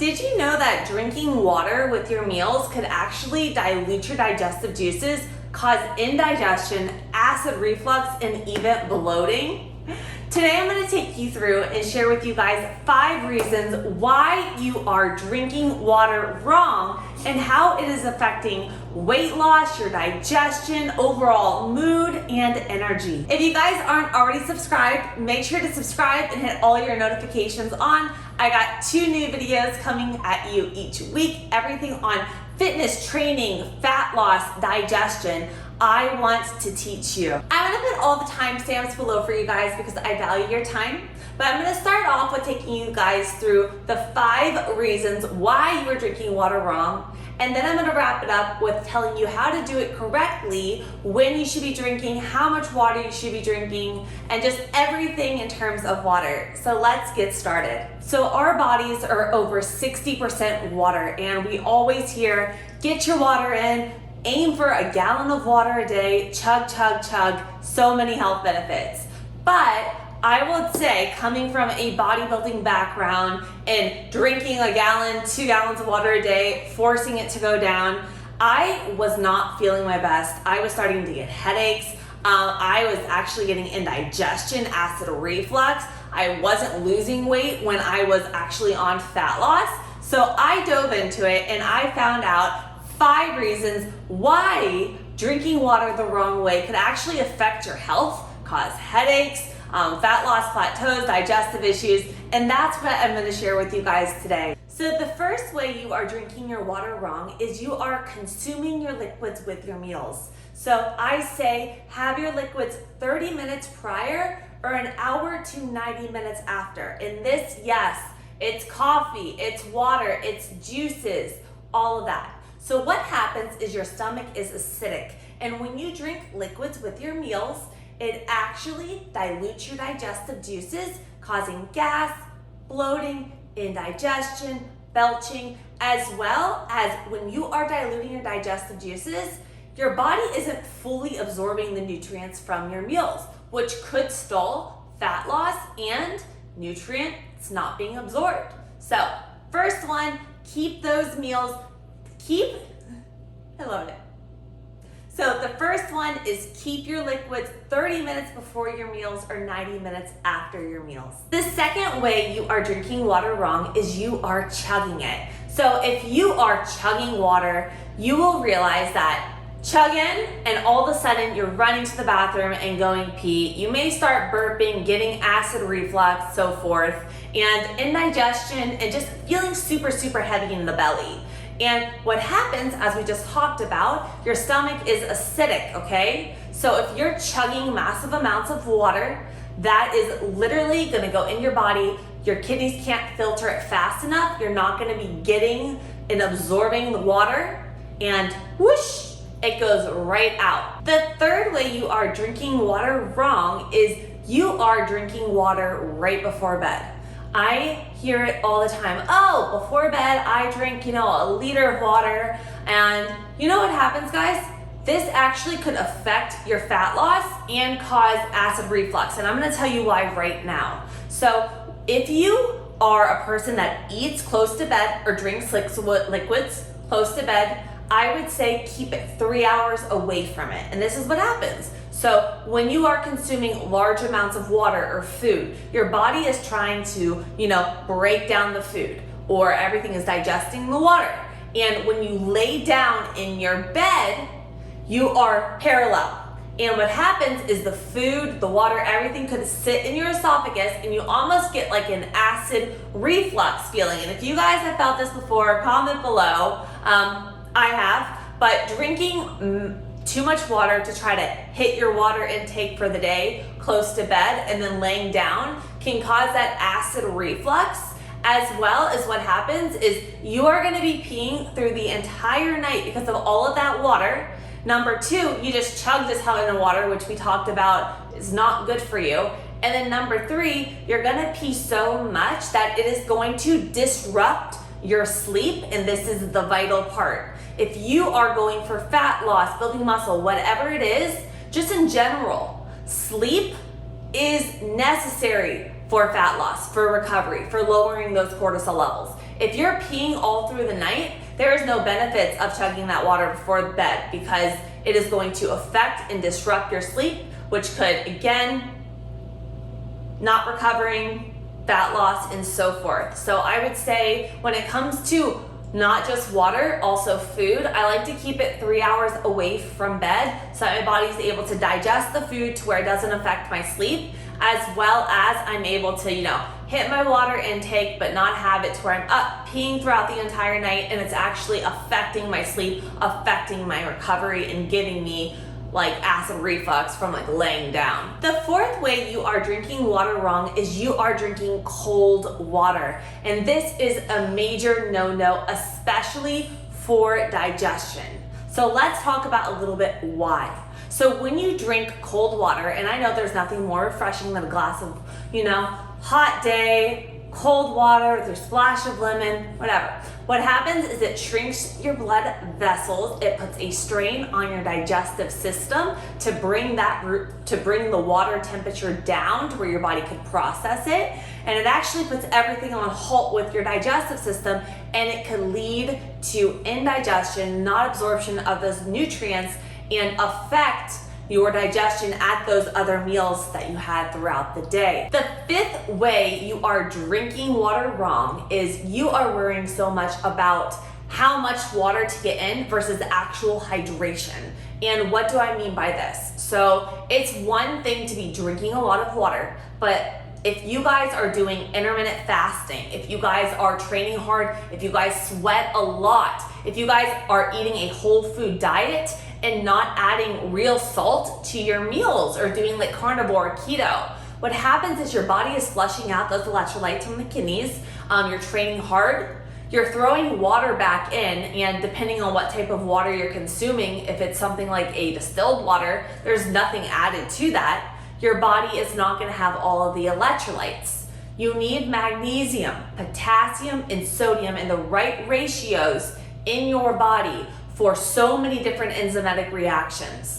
Did you know that drinking water with your meals could actually dilute your digestive juices, cause indigestion, acid reflux, and even bloating? Today I'm going to take you through and share with you guys 5 reasons why you are drinking water wrong and how it is affecting weight loss, your digestion, overall mood, and energy. If you guys aren't already subscribed, make sure to subscribe and hit all your notifications on. I got 2 new videos coming at you each week, everything on fitness, training, fat loss, digestion. I want to teach you. I'm gonna put all the timestamps below for you guys because I value your time, but I'm gonna start off with taking you guys through the 5 reasons why you are drinking water wrong, and then I'm gonna wrap it up with telling you how to do it correctly, when you should be drinking, how much water you should be drinking, and just everything in terms of water. So let's get started. So our bodies are over 60% water, and we always hear, get your water in, aim for a gallon of water a day, chug, chug, chug, so many health benefits. But I would say, coming from a bodybuilding background and drinking a gallon, 2 gallons of water a day, forcing it to go down, I was not feeling my best. I was starting to get headaches. I was actually getting indigestion, acid reflux. I wasn't losing weight when I was actually on fat loss. So I dove into it and I found out 5 reasons why drinking water the wrong way could actually affect your health, cause headaches, fat loss plateaus, digestive issues, and that's what I'm going to share with you guys today. So the first way you are drinking your water wrong is you are consuming your liquids with your meals. So I say have your liquids 30 minutes prior or an hour to 90 minutes after. And this, yes, it's coffee, it's water, it's juices, all of that. So what happens is your stomach is acidic, and when you drink liquids with your meals, it actually dilutes your digestive juices, causing gas, bloating, indigestion, belching, as well as when you are diluting your digestive juices, your body isn't fully absorbing the nutrients from your meals, which could stall fat loss and nutrients not being absorbed. So first one, keep those meals I love it. So the first one is keep your liquids 30 minutes before your meals or 90 minutes after your meals. The second way you are drinking water wrong is you are chugging it. So if you are chugging water, you will realize that chugging and all of a sudden you're running to the bathroom and going pee. You may start burping, getting acid reflux, so forth, and indigestion and just feeling super, super heavy in the belly. And what happens, as we just talked about, your stomach is acidic, okay? So if you're chugging massive amounts of water, that is literally gonna go in your body. Your kidneys can't filter it fast enough. You're not gonna be getting and absorbing the water, and whoosh, it goes right out. The third way you are drinking water wrong is you are drinking water right before bed. I hear it all the time. Oh, before bed, I drink, a liter of water. And you know what happens, guys? This actually could affect your fat loss and cause acid reflux. And I'm gonna tell you why right now. So if you are a person that eats close to bed or drinks liquids close to bed, I would say keep it 3 hours away from it. And this is what happens. So when you are consuming large amounts of water or food, your body is trying to, break down the food, or everything is digesting the water. And when you lay down in your bed, you are parallel. And what happens is the food, the water, everything could sit in your esophagus and you almost get like an acid reflux feeling. And if you guys have felt this before, comment below. I have, but drinking too much water to try to hit your water intake for the day close to bed and then laying down can cause that acid reflux, as well as what happens is you are going to be peeing through the entire night because of all of that water. Number 2, you just chugged this hell of water, which we talked about is not good for you. And then number 3, you're going to pee so much that it is going to disrupt your sleep, and this is the vital part. If you are going for fat loss, building muscle, whatever it is, just in general, sleep is necessary for fat loss, for recovery, for lowering those cortisol levels. if you're peeing all through the night, there is no benefits of chugging that water before bed because it is going to affect and disrupt your sleep, which could, again, not recovering, fat loss, and so forth. So I would say when it comes to not just water, also food, I like to keep it 3 hours away from bed so that my body's able to digest the food to where it doesn't affect my sleep, as well as I'm able to, hit my water intake, but not have it to where I'm up peeing throughout the entire night and it's actually affecting my sleep, affecting my recovery, and giving me like acid reflux from like laying down. The fourth way you are drinking water wrong is you are drinking cold water. And this is a major no-no, especially for digestion. So let's talk about a little bit why. So when you drink cold water, and I know there's nothing more refreshing than a glass of, hot day, cold water with your splash of lemon, whatever. What happens is it shrinks your blood vessels. It puts a strain on your digestive system to bring the water temperature down to where your body can process it. And it actually puts everything on halt with your digestive system, and it could lead to indigestion, not absorption of those nutrients, and affect your digestion at those other meals that you had throughout the day. The fifth way you are drinking water wrong is you are worrying so much about how much water to get in versus actual hydration. And what do I mean by this? So it's one thing to be drinking a lot of water, but if you guys are doing intermittent fasting, if you guys are training hard, if you guys sweat a lot, if you guys are eating a whole food diet and not adding real salt to your meals or doing like carnivore or keto, what happens is your body is flushing out those electrolytes from the kidneys. You're training hard, you're throwing water back in, and depending on what type of water you're consuming, if it's something like a distilled water, there's nothing added to that. Your body is not going to have all of the electrolytes. You need magnesium, potassium, and sodium in the right ratios in your body for so many different enzymatic reactions.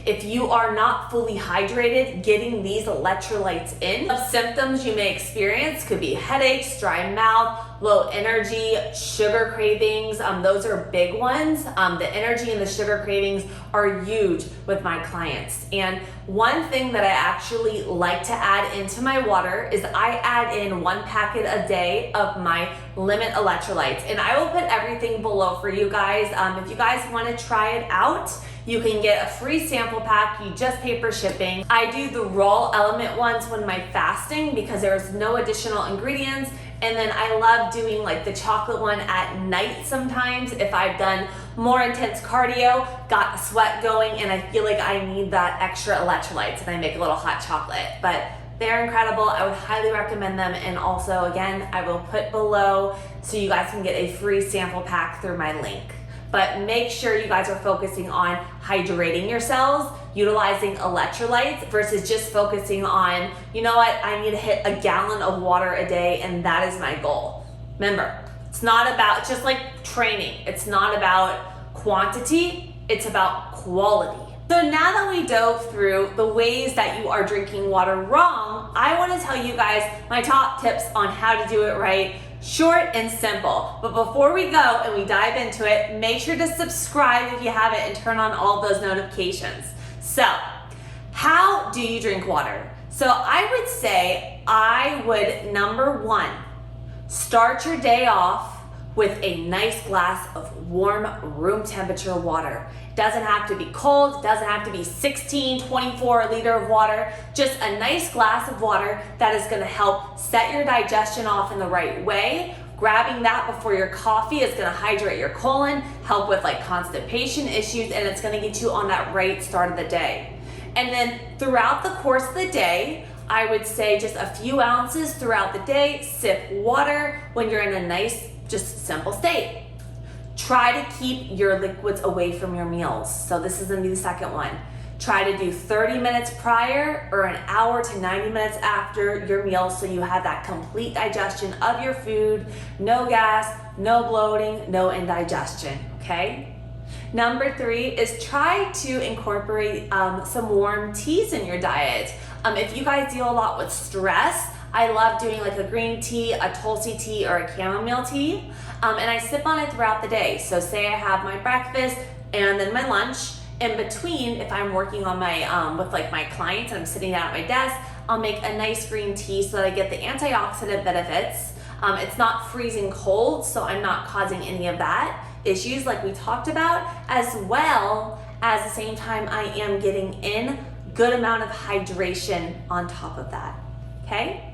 If you are not fully hydrated, getting these electrolytes in, symptoms you may experience could be headaches, dry mouth, low energy, sugar cravings. Those are big ones. The energy and the sugar cravings are huge with my clients. And one thing that I actually like to add into my water is I add in 1 packet a day of my limit electrolytes. And I will put everything below for you guys. If you guys want to try it out, you can get a free sample pack. You just pay for shipping. I do the raw element ones when I'm fasting because there's no additional ingredients. And then I love doing like the chocolate one at night sometimes if I've done more intense cardio, got the sweat going, and I feel like I need that extra electrolytes, and I make a little hot chocolate. But they're incredible. I would highly recommend them. And also, again, I will put below so you guys can get a free sample pack through my link. But make sure you guys are focusing on hydrating your cells, utilizing electrolytes versus just focusing on, you know what, I need to hit a gallon of water a day and that is my goal. Remember, it's not about, just like training, it's not about quantity, it's about quality. So now that we dove through the ways that you are drinking water wrong, I want to tell you guys my top tips on how to do it right. Short and simple. But before we go and we dive into it, make sure to subscribe if you haven't and turn on all those notifications. So, how do you drink water? So I would say number 1, start your day off with a nice glass of warm room temperature water. Doesn't have to be cold, doesn't have to be 16, 24 liter of water, just a nice glass of water that is gonna help set your digestion off in the right way. Grabbing that before your coffee is gonna hydrate your colon, help with like constipation issues, and it's gonna get you on that right start of the day. And then throughout the course of the day, I would say just a few ounces throughout the day, sip water when you're in a nice, just simple state. Try to keep your liquids away from your meals. So this is gonna be the second one. Try to do 30 minutes prior or an hour to 90 minutes after your meal so you have that complete digestion of your food, no gas, no bloating, no indigestion, okay? Number 3 is try to incorporate some warm teas in your diet. If you guys deal a lot with stress, I love doing like a green tea, a Tulsi tea, or a chamomile tea. And I sip on it throughout the day. So say I have my breakfast and then my lunch. In between, if I'm working on my with like my clients and I'm sitting down at my desk, I'll make a nice green tea so that I get the antioxidant benefits. It's not freezing cold, so I'm not causing any of that issues like we talked about, as well as at the same time I am getting in good amount of hydration on top of that, okay?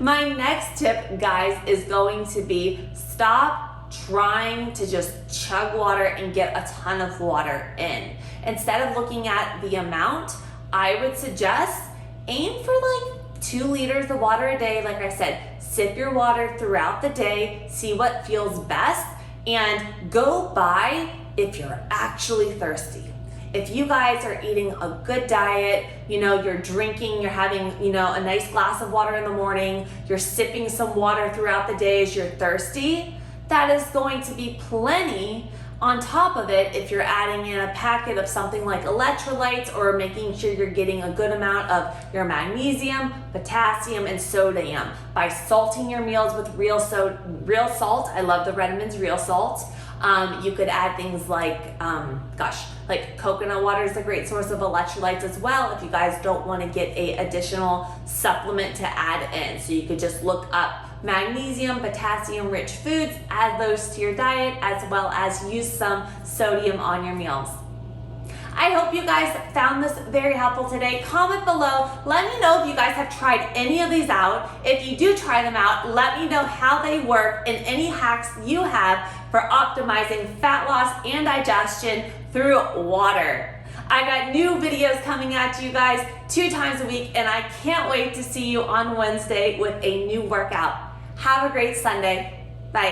My next tip, guys, is going to be stop trying to just chug water and get a ton of water in. Instead of looking at the amount, I would suggest aim for like 2 liters of water a day. Like I said, sip your water throughout the day, see what feels best, and go by if you're actually thirsty. If you guys are eating a good diet, you're drinking, you're having, a nice glass of water in the morning, you're sipping some water throughout the day as you're thirsty, that is going to be plenty. On top of it, if you're adding in a packet of something like electrolytes or making sure you're getting a good amount of your magnesium, potassium, and sodium by salting your meals with real salt. I love the Redmond's real salt. You could add things like, like coconut water is a great source of electrolytes as well if you guys don't want to get a additional supplement to add in. So you could just look up magnesium, potassium-rich foods, add those to your diet, as well as use some sodium on your meals. I hope you guys found this very helpful today. Comment below. Let me know if you guys have tried any of these out. If you do try them out, let me know how they work and any hacks you have for optimizing fat loss and digestion through water. I got new videos coming at you guys 2 times a week, and I can't wait to see you on Wednesday with a new workout. Have a great Sunday.